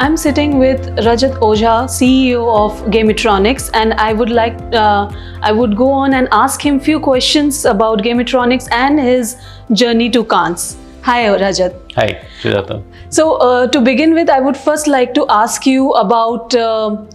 I'm sitting with Rajat Ojha, CEO of Gamitronics, and I would go on and ask him few questions about Gamitronics and his journey to Cannes. Hi, Rajat. Hi, Sujata. So, to begin with, I would first like to ask you about the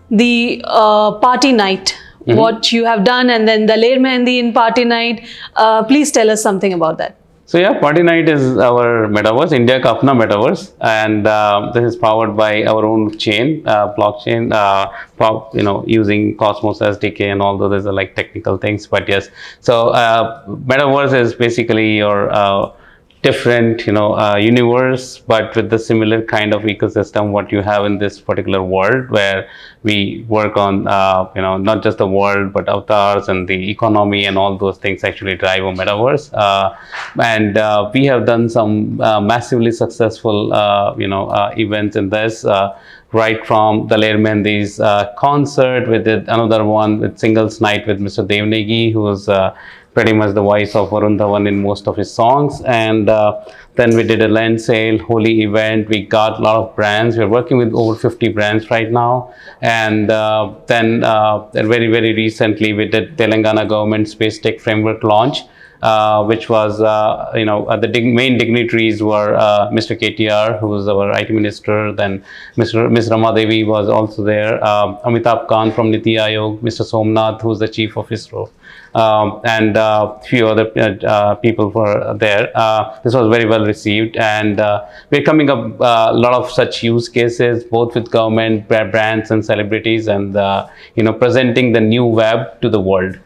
PartyNite, what you have done, and then Daler Mehndi in PartyNite. Please tell us something about that. So yeah, PartyNite is our metaverse, India ka apna metaverse, and this is powered by our own chain, blockchain, using Cosmos SDK and all those are like technical things. But yes, so metaverse is basically your different universe, but with the similar kind of ecosystem what you have in this particular world, where we work on not just the world but avatars and the economy and all those things actually drive a metaverse. And we have done some massively successful events in this, right from Daler Mehndi's concert. We did another one with Singles Night with Mr. Devnegi, who was pretty much the voice of Varun Dhawan in most of his songs. And then we did a land sale, holy event. We got a lot of brands. We're working with over 50 brands right now. And then very, very recently, we did Telangana Government Space Tech Framework launch, which was, the main dignitaries were Mr. KTR, who was our IT minister, then Ms. Ramadevi was also there, Amitabh Kant from Niti Aayog, Mr. Somnath, who's the chief of ISRO, and a few other people were there. This was very well received, and we're coming up a lot of such use cases, both with government, brands and celebrities, and presenting the new web to the world.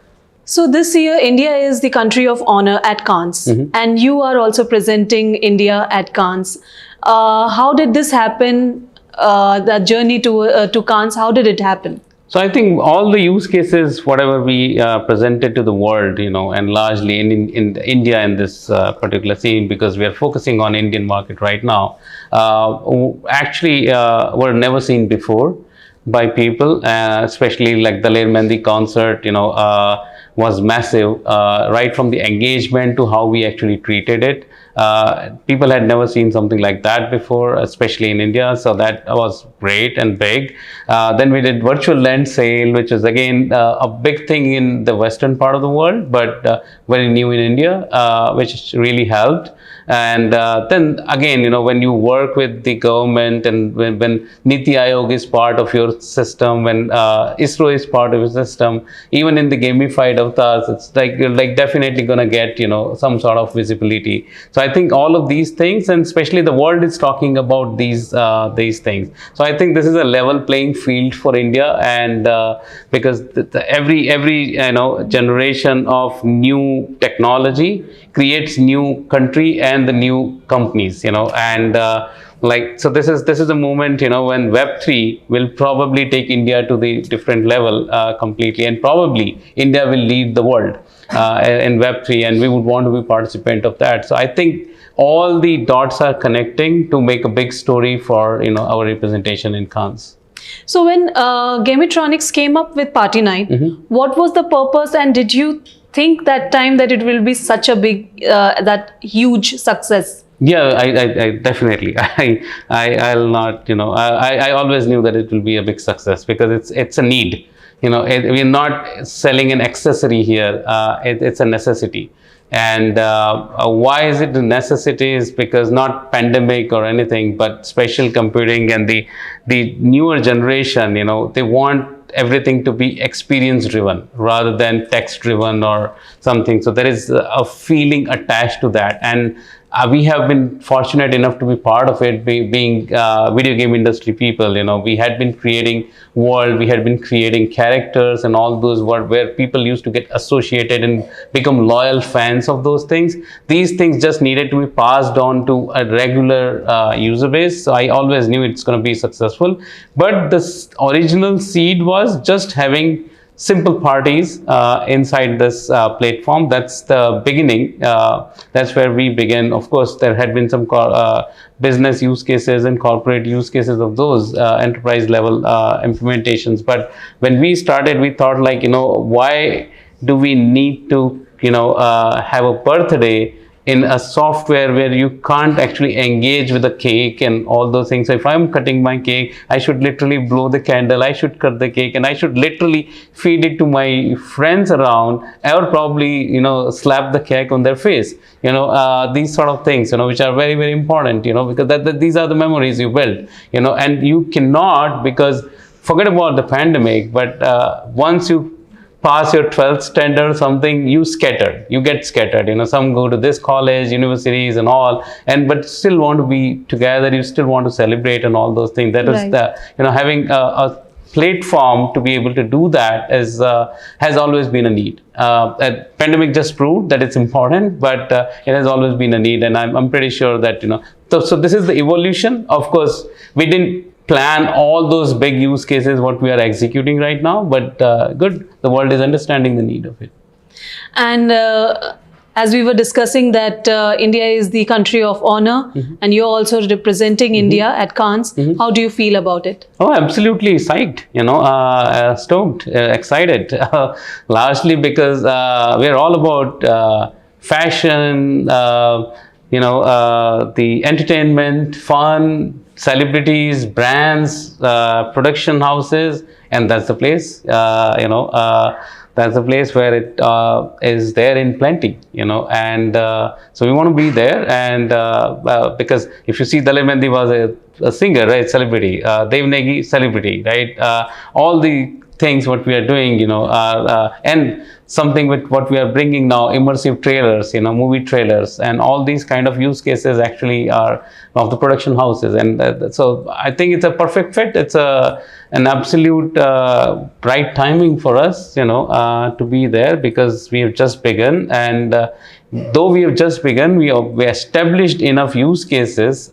So this year, India is the country of honor at Cannes, and you are also presenting India at Cannes. How did this happen? The journey to Cannes, how did it happen? So I think all the use cases, whatever we presented to the world, and largely in India in this particular scene, because we are focusing on Indian market right now, actually were never seen before by people, especially like the Daler Mehndi concert, was massive, right from the engagement to how we actually treated it. People had never seen something like that before, especially in India. So that was great and big. Then we did virtual land sale, which is again a big thing in the Western part of the world, but very new in India, which really helped. And then again, when you work with the government, and when Niti Aayog is part of your system, when ISRO is part of your system, even in the gamified avatars, it's like you're definitely gonna get some sort of visibility. So I think all of these things, and especially the world is talking about these things. So I think this is a level playing field for India, and because every generation of new technology creates new country and the new companies, and so this is a moment, when Web3 will probably take India to the different level completely, and probably India will lead the world in Web3, and we would want to be participant of that. So I think all the dots are connecting to make a big story for our representation in Cannes. So when Gamitronics came up with PartyNite, what was the purpose, and did you think that time that it will be such a big, that huge success? Yeah, I definitely. I'll not. I always knew that it will be a big success, because it's a need. We're not selling an accessory here. It's a necessity. And why is it a necessity? Is because not pandemic or anything, but spatial computing and the newer generation. They want everything to be experience driven rather than text driven or something. So there is a feeling attached to that, and we have been fortunate enough to be part of it, being video game industry people. We had been creating world, we had been creating characters and all those where people used to get associated and become loyal fans of those things. These things just needed to be passed on to a regular user base. So I always knew it's going to be successful. But the original seed was just having simple parties inside this platform. That's the beginning. That's where we began. Of course, there had been some business use cases and corporate use cases of those enterprise level implementations. But when we started, we thought why do we need to have a birthday in a software where you can't actually engage with the cake and all those things. So if I'm cutting my cake, I should literally blow the candle, I should cut the cake, and I should literally feed it to my friends around, or probably, slap the cake on their face. These sort of things, which are very, very important, because these are the memories you build, and you cannot, because forget about the pandemic, but once you pass your 12th standard or something, you get scattered. Some go to this college, universities and all, but still want to be together, you still want to celebrate and all those things. That is having a platform to be able to do that has always been a need. Pandemic just proved that it's important, but it has always been a need, and I'm pretty sure that, so this is the evolution. Of course, we didn't plan all those big use cases what we are executing right now, but good, the world is understanding the need of it. And as we were discussing that India is the country of honor, and you're also representing India at Cannes, how do you feel about it? Oh, absolutely psyched, stoked, excited, largely because we're all about fashion, the entertainment, fun, celebrities, brands, production houses, and that's the place, that's the place where it is there in plenty, and so we want to be there, and because if you see, Daler Mehndi was a singer, right, celebrity, Dev Negi, celebrity, right, all the things what we are doing, and something with what we are bringing now, immersive trailers, movie trailers, and all these kind of use cases actually are of the production houses, and so I think it's a perfect fit. It's an absolute right timing for us, to be there, because we have just begun, and though we have just begun, we established enough use cases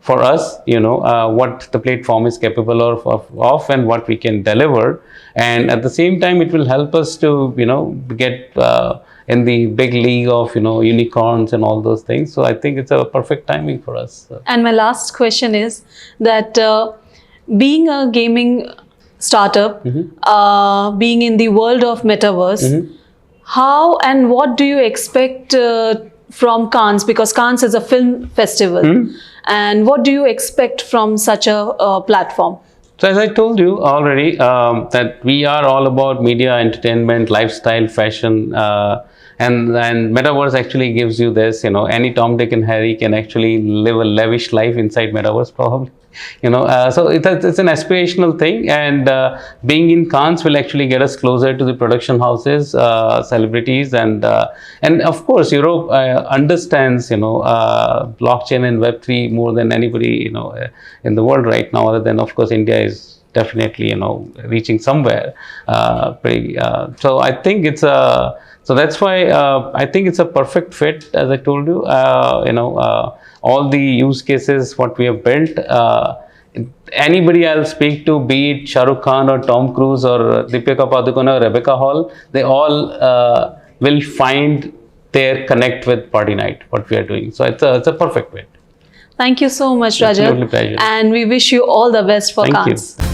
for us, what the platform is capable of and what we can deliver, and at the same time it will help us to get in the big league of unicorns and all those things. So I think it's a perfect timing for us. And my last question is that being a gaming startup, being in the world of Metaverse, how and what do you expect from Cannes, because Cannes is a film festival, and what do you expect from such a platform? So as I told you already, that we are all about media, entertainment, lifestyle, fashion, and Metaverse actually gives you this, any Tom, Dick and Harry can actually live a lavish life inside Metaverse probably. So it's an aspirational thing, and being in Cannes will actually get us closer to the production houses, celebrities, and of course Europe understands blockchain and Web3 more than anybody in the world right now, other than of course India is definitely reaching somewhere so I think it's so that's why I think it's a perfect fit, as I told you. All the use cases what we have built, anybody I'll speak to, be it Shah Rukh Khan or Tom Cruise or Deepika Padukone or Rebecca Hall, they all will find their connect with PartyNite, what we are doing. So it's a perfect fit. Thank you so much, Rajat. Absolutely pleasure. And we wish you all the best for Cannes. Thank you.